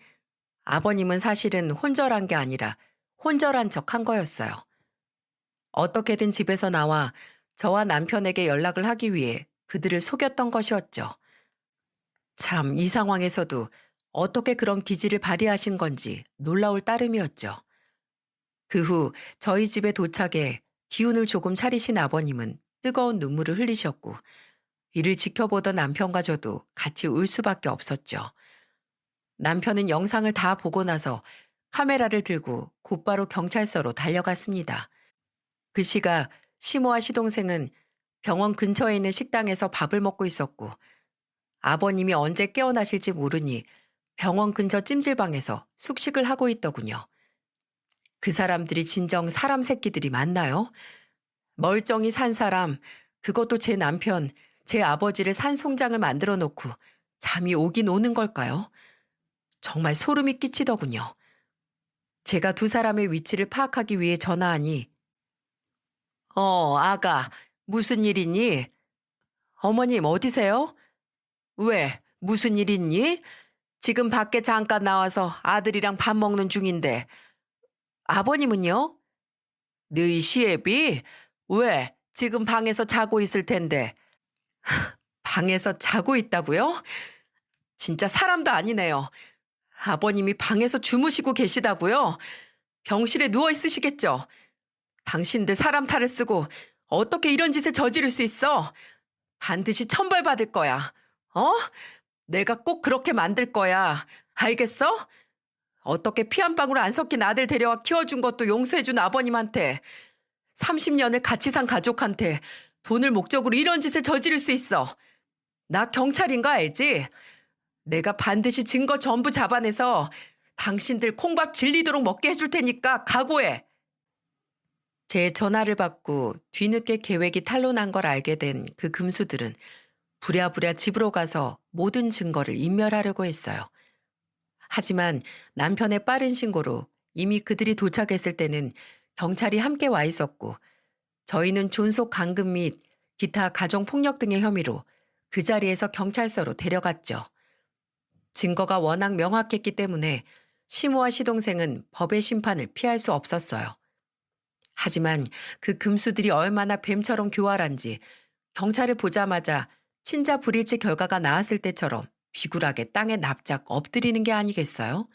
아버님은 사실은 혼절한 게 아니라 혼절한 척 한 거였어요. 어떻게든 집에서 나와 저와 남편에게 연락을 하기 위해 그들을 속였던 것이었죠. 참, 이 상황에서도 어떻게 그런 기질을 발휘하신 건지 놀라울 따름이었죠. 그 후 저희 집에 도착해 기운을 조금 차리신 아버님은 뜨거운 눈물을 흘리셨고, 이를 지켜보던 남편과 저도 같이 울 수밖에 없었죠. 남편은 영상을 다 보고 나서 카메라를 들고 곧바로 경찰서로 달려갔습니다. 그 시각 시모와 시동생은 병원 근처에 있는 식당에서 밥을 먹고 있었고, 아버님이 언제 깨어나실지 모르니 병원 근처 찜질방에서 숙식을 하고 있더군요. 그 사람들이 진정 사람 새끼들이 맞나요? 멀쩡히 산 사람, 그것도 제 남편, 제 아버지를 산송장을 만들어 놓고 잠이 오긴 오는 걸까요? 정말 소름이 끼치더군요. 제가 두 사람의 위치를 파악하기 위해 전화하니, 아가, 무슨 일 있니? 어머님, 어디세요? 왜? 무슨 일 있니? 지금 밖에 잠깐 나와서 아들이랑 밥 먹는 중인데. 아버님은요? 너희 시애비? 왜? 지금 방에서 자고 있을 텐데. 방에서 자고 있다고요? 진짜 사람도 아니네요. 아버님이 방에서 주무시고 계시다고요? 병실에 누워 있으시겠죠? 당신들 사람 탈을 쓰고 어떻게 이런 짓을 저지를 수 있어? 반드시 천벌받을 거야. 어? 내가 꼭 그렇게 만들 거야. 알겠어? 어떻게 피 한 방울 안 섞인 아들 데려와 키워준 것도 용서해준 아버님한테, 30년을 같이 산 가족한테 돈을 목적으로 이런 짓을 저지를 수 있어. 나 경찰인 거 알지? 내가 반드시 증거 전부 잡아내서 당신들 콩밥 질리도록 먹게 해줄 테니까 각오해. 제 전화를 받고 뒤늦게 계획이 탄로난 걸 알게 된 그 금수들은 부랴부랴 집으로 가서 모든 증거를 인멸하려고 했어요. 하지만 남편의 빠른 신고로 이미 그들이 도착했을 때는 경찰이 함께 와 있었고, 저희는 존속 강금 및 기타 가정폭력 등의 혐의로 그 자리에서 경찰서로 데려갔죠. 증거가 워낙 명확했기 때문에 시모와 시동생은 법의 심판을 피할 수 없었어요. 하지만 그 금수들이 얼마나 뱀처럼 교활한지 경찰을 보자마자 친자 불일치 결과가 나왔을 때처럼 비굴하게 땅에 납작 엎드리는 게 아니겠어요?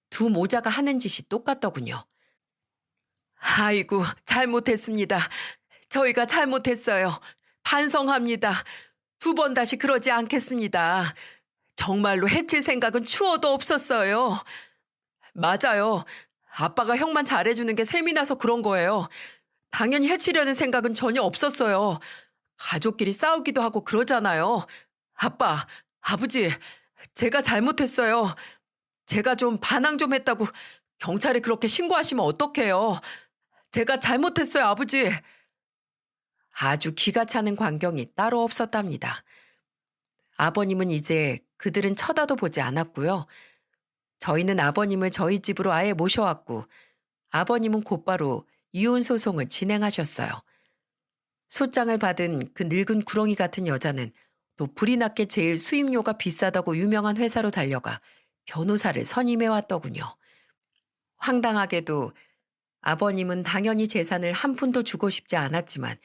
두 모자가 하는 짓이 똑같더군요. 아이고, 잘못했습니다. 저희가 잘못했어요. 반성합니다. 두 번 다시 그러지 않겠습니다. 정말로 해칠 생각은 추워도 없었어요. 맞아요. 아빠가 형만 잘해주는 게 셈이 나서 그런 거예요. 당연히 해치려는 생각은 전혀 없었어요. 가족끼리 싸우기도 하고 그러잖아요. 아빠, 아버지, 제가 잘못했어요. 제가 좀 반항 좀 했다고 경찰에 그렇게 신고하시면 어떡해요. 제가 잘못했어요, 아버지. 아주 기가 차는 광경이 따로 없었답니다. 아버님은 이제 그들은 쳐다도 보지 않았고요. 저희는 아버님을 저희 집으로 아예 모셔왔고, 아버님은 곧바로 이혼 소송을 진행하셨어요. 소장을 받은 그 늙은 구렁이 같은 여자는 또 불이 났게 제일 수임료가 비싸다고 유명한 회사로 달려가 변호사를 선임해 왔더군요. 황당하게도 아버님은 당연히 재산을 한 푼도 주고 싶지 않았지만,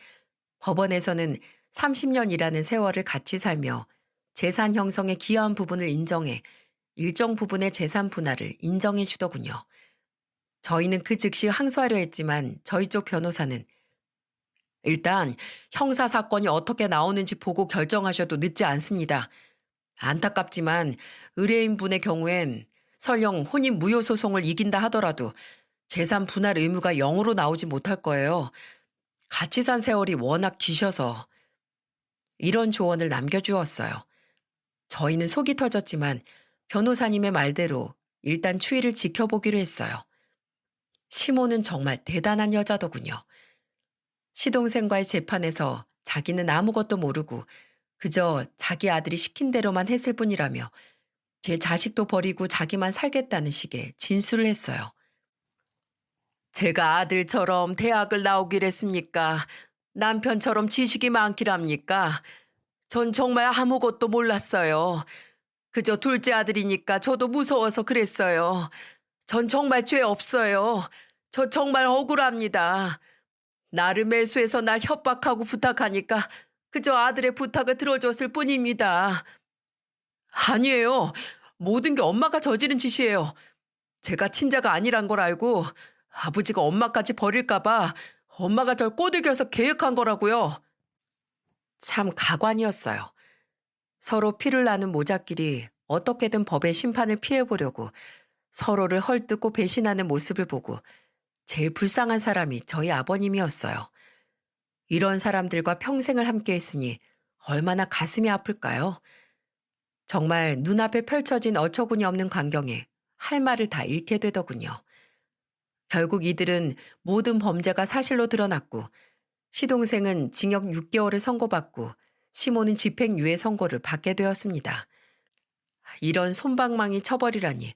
법원에서는 30년이라는 세월을 같이 살며 재산 형성에 기여한 부분을 인정해 일정 부분의 재산 분할을 인정해 주더군요. 저희는 그 즉시 항소하려 했지만 저희 쪽 변호사는, 일단 형사 사건이 어떻게 나오는지 보고 결정하셔도 늦지 않습니다. 안타깝지만 의뢰인분의 경우엔 설령 혼인 무효 소송을 이긴다 하더라도 재산 분할 의무가 0으로 나오지 못할 거예요. 같이 산 세월이 워낙 기셔서. 이런 조언을 남겨주었어요. 저희는 속이 터졌지만 변호사님의 말대로 일단 추이를 지켜보기로 했어요. 시모는 정말 대단한 여자더군요. 시동생과의 재판에서 자기는 아무것도 모르고 그저 자기 아들이 시킨 대로만 했을 뿐이라며 제 자식도 버리고 자기만 살겠다는 식의 진술을 했어요. 제가 아들처럼 대학을 나오길 했습니까? 남편처럼 지식이 많기랍니까? 전 정말 아무것도 몰랐어요. 그저 둘째 아들이니까 저도 무서워서 그랬어요. 전 정말 죄 없어요. 저 정말 억울합니다. 나를 매수해서 날 협박하고 부탁하니까 그저 아들의 부탁을 들어줬을 뿐입니다. 아니에요. 모든 게 엄마가 저지른 짓이에요. 제가 친자가 아니란 걸 알고 아버지가 엄마까지 버릴까봐 엄마가 절 꼬드겨서 계획한 거라고요. 참 가관이었어요. 서로 피를 나눈 모자끼리 어떻게든 법의 심판을 피해보려고 서로를 헐뜯고 배신하는 모습을 보고 제일 불쌍한 사람이 저희 아버님이었어요. 이런 사람들과 평생을 함께 했으니 얼마나 가슴이 아플까요? 정말 눈앞에 펼쳐진 어처구니 없는 광경에 할 말을 다 잃게 되더군요. 결국 이들은 모든 범죄가 사실로 드러났고 시동생은 징역 6개월을 선고받고 시모는 집행유예 선고를 받게 되었습니다. 이런 솜방망이 처벌이라니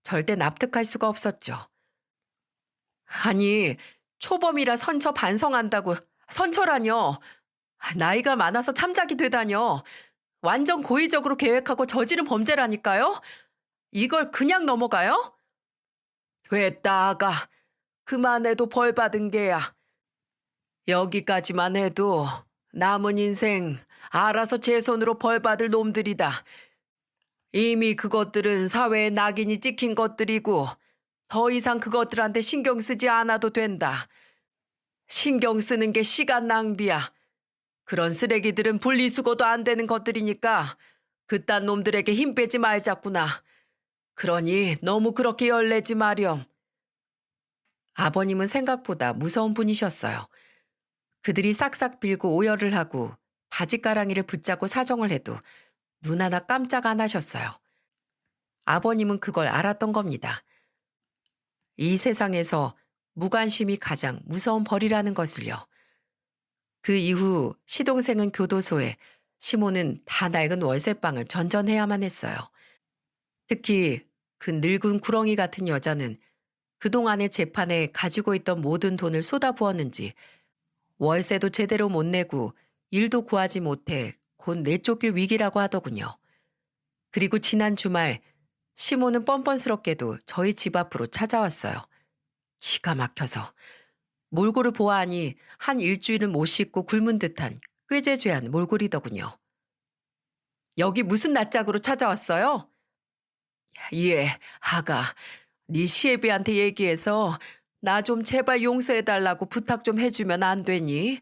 절대 납득할 수가 없었죠. 아니, 초범이라 선처 반성한다고 선처라뇨. 나이가 많아서 참작이 되다뇨. 완전 고의적으로 계획하고 저지른 범죄라니까요. 이걸 그냥 넘어가요? 됐다, 아가. 그만해도 벌 받은 게야. 여기까지만 해도 남은 인생 알아서 제 손으로 벌 받을 놈들이다. 이미 그것들은 사회에 낙인이 찍힌 것들이고 더 이상 그것들한테 신경 쓰지 않아도 된다. 신경 쓰는 게 시간 낭비야. 그런 쓰레기들은 분리수거도 안 되는 것들이니까 그딴 놈들에게 힘 빼지 말자꾸나. 그러니 너무 그렇게 열내지 마렴. 아버님은 생각보다 무서운 분이셨어요. 그들이 싹싹 빌고 오열을 하고 바지가랑이를 붙잡고 사정을 해도 눈 하나 깜짝 안 하셨어요. 아버님은 그걸 알았던 겁니다. 이 세상에서 무관심이 가장 무서운 벌이라는 것을요. 그 이후 시동생은 교도소에, 시모는 다 낡은 월세방을 전전해야만 했어요. 특히 그 늙은 구렁이 같은 여자는 그동안의 재판에 가지고 있던 모든 돈을 쏟아부었는지 월세도 제대로 못 내고 일도 구하지 못해 곧 내쫓길 위기라고 하더군요. 그리고 지난 주말 시모는 뻔뻔스럽게도 저희 집 앞으로 찾아왔어요. 기가 막혀서. 몰골을 보아하니 한 일주일은 못 씻고 굶은 듯한 꾀죄죄한 몰골이더군요. 여기 무슨 낯짝으로 찾아왔어요? 예, 아가. 네 시애비한테 얘기해서 나 좀 제발 용서해달라고 부탁 좀 해주면 안 되니?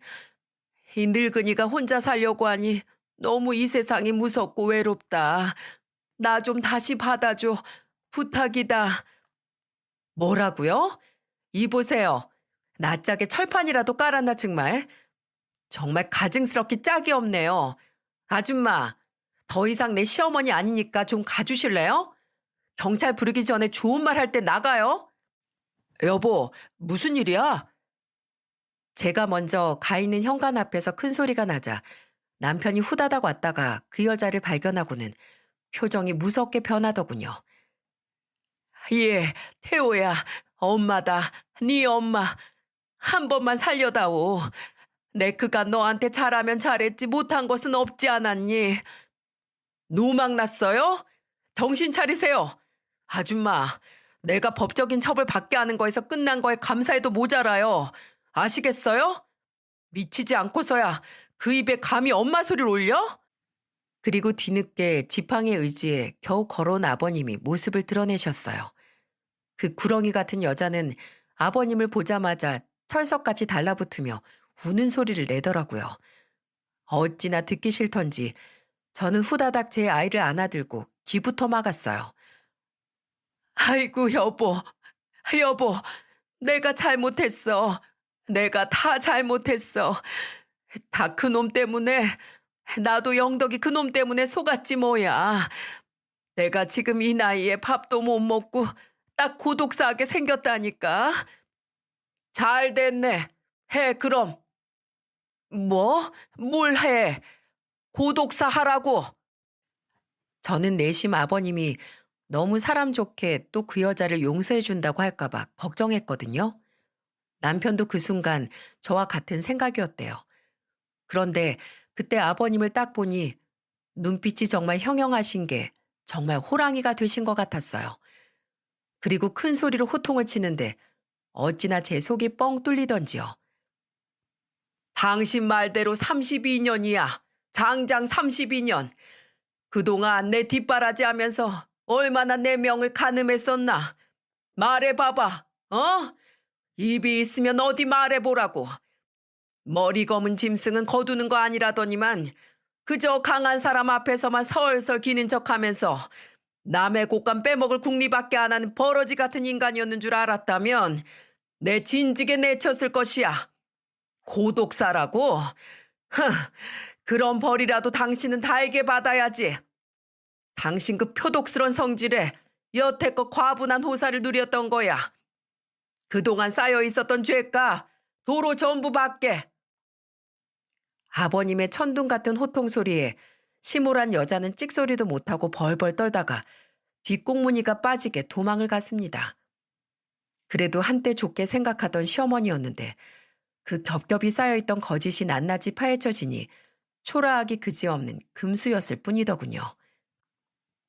이 늙은이가 혼자 살려고 하니 너무 이 세상이 무섭고 외롭다. 나 좀 다시 받아줘. 부탁이다. 뭐라고요? 이보세요. 낯짝에 철판이라도 깔았나 정말. 정말 가증스럽기 짝이 없네요. 아줌마, 더 이상 내 시어머니 아니니까 좀 가주실래요? 경찰 부르기 전에 좋은 말 할 때 나가요. 여보, 무슨 일이야? 제가 먼저 가 있는 현관 앞에서 큰 소리가 나자 남편이 후다닥 왔다가 그 여자를 발견하고는 표정이 무섭게 변하더군요. 예, 태호야, 엄마다. 네 엄마. 한 번만 살려다오. 네크가 너한테 잘하면 잘했지 못한 것은 없지 않았니? 노막 났어요? 정신 차리세요. 아줌마, 내가 법적인 처벌 받게 하는 거에서 끝난 거에 감사해도 모자라요. 아시겠어요? 미치지 않고서야 그 입에 감히 엄마 소리를 올려? 그리고 뒤늦게 지팡이에 의지해 겨우 걸어온 아버님이 모습을 드러내셨어요. 그 구렁이 같은 여자는 아버님을 보자마자 철석같이 달라붙으며 우는 소리를 내더라고요. 어찌나 듣기 싫던지 저는 후다닥 제 아이를 안아들고 귀부터 막았어요. 아이고 여보, 여보, 내가 잘못했어. 내가 다 잘못했어. 다 그놈 때문에 나도 영덕이 그놈 때문에 속았지 뭐야. 내가 지금 이 나이에 밥도 못 먹고 딱 고독사하게 생겼다니까. 잘 됐네. 해 그럼. 뭐? 뭘 해? 고독사 하라고. 저는 내심 아버님이 너무 사람 좋게 또 그 여자를 용서해 준다고 할까 봐 걱정했거든요. 남편도 그 순간 저와 같은 생각이었대요. 그런데 그때 아버님을 딱 보니 눈빛이 정말 형형하신 게 정말 호랑이가 되신 것 같았어요. 그리고 큰 소리로 호통을 치는데 어찌나 제 속이 뻥 뚫리던지요. 당신 말대로 32년이야. 장장 32년. 그동안 내 뒷바라지 하면서 얼마나 내 명을 가늠했었나. 말해봐봐. 어? 입이 있으면 어디 말해보라고. 머리 검은 짐승은 거두는 거 아니라더니만 그저 강한 사람 앞에서만 설설 기는 척하면서 남의 곳간 빼먹을 궁리밖에 안 하는 버러지 같은 인간이었는 줄 알았다면 내 진즉에 내쳤을 것이야. 고독사라고? 흥, 그런 벌이라도 당신은 달게 받아야지. 당신 그 표독스런 성질에 여태껏 과분한 호사를 누렸던 거야. 그동안 쌓여 있었던 죄가 도로 전부 받게. 아버님의 천둥 같은 호통 소리에 시몰한 여자는 찍소리도 못하고 벌벌 떨다가 뒷공무니가 빠지게 도망을 갔습니다. 그래도 한때 좋게 생각하던 시어머니였는데 그 겹겹이 쌓여있던 거짓이 낱낱이 파헤쳐지니 초라하기 그지없는 금수였을 뿐이더군요.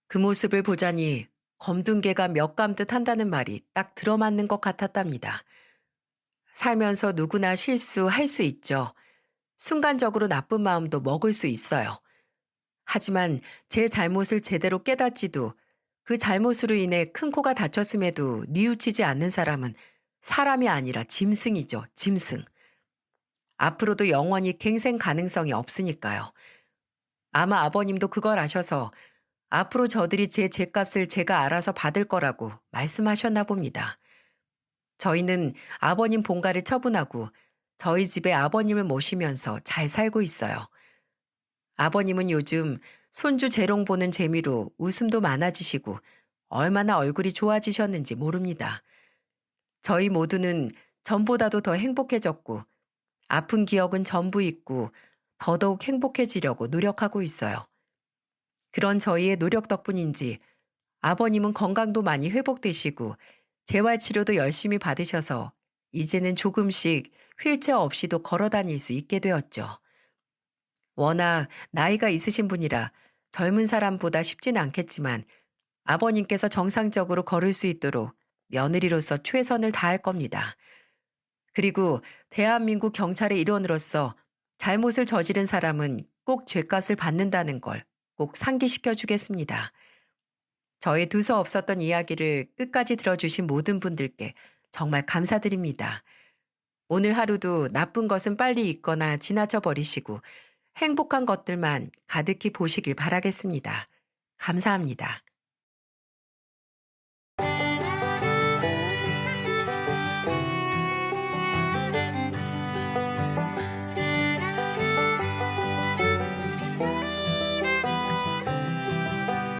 그 모습을 보자니 검둔 개가 몇 감듯 한다는 말이 딱 들어맞는 것 같았답니다. 살면서 누구나 실수할 수 있죠. 순간적으로 나쁜 마음도 먹을 수 있어요. 하지만 제 잘못을 제대로 깨닫지도 그 잘못으로 인해 큰 코가 다쳤음에도 뉘우치지 않는 사람은 사람이 아니라 짐승이죠, 짐승. 앞으로도 영원히 갱생 가능성이 없으니까요. 아마 아버님도 그걸 아셔서 앞으로 저들이 제 죗값을 제가 알아서 받을 거라고 말씀하셨나 봅니다. 저희는 아버님 본가를 처분하고 저희 집에 아버님을 모시면서 잘 살고 있어요. 아버님은 요즘 손주 재롱 보는 재미로 웃음도 많아지시고 얼마나 얼굴이 좋아지셨는지 모릅니다. 저희 모두는 전보다도 더 행복해졌고 아픈 기억은 전부 잊고 더더욱 행복해지려고 노력하고 있어요. 그런 저희의 노력 덕분인지 아버님은 건강도 많이 회복되시고 재활치료도 열심히 받으셔서 이제는 조금씩 휠체어 없이도 걸어 다닐 수 있게 되었죠. 워낙 나이가 있으신 분이라 젊은 사람보다 쉽진 않겠지만 아버님께서 정상적으로 걸을 수 있도록 며느리로서 최선을 다할 겁니다. 그리고 대한민국 경찰의 일원으로서 잘못을 저지른 사람은 꼭 죗값을 받는다는 걸 꼭 상기시켜 주겠습니다. 저의 두서 없었던 이야기를 끝까지 들어주신 모든 분들께 정말 감사드립니다. 오늘 하루도 나쁜 것은 빨리 잊거나 지나쳐 버리시고 행복한 것들만 가득히 보시길 바라겠습니다. 감사합니다.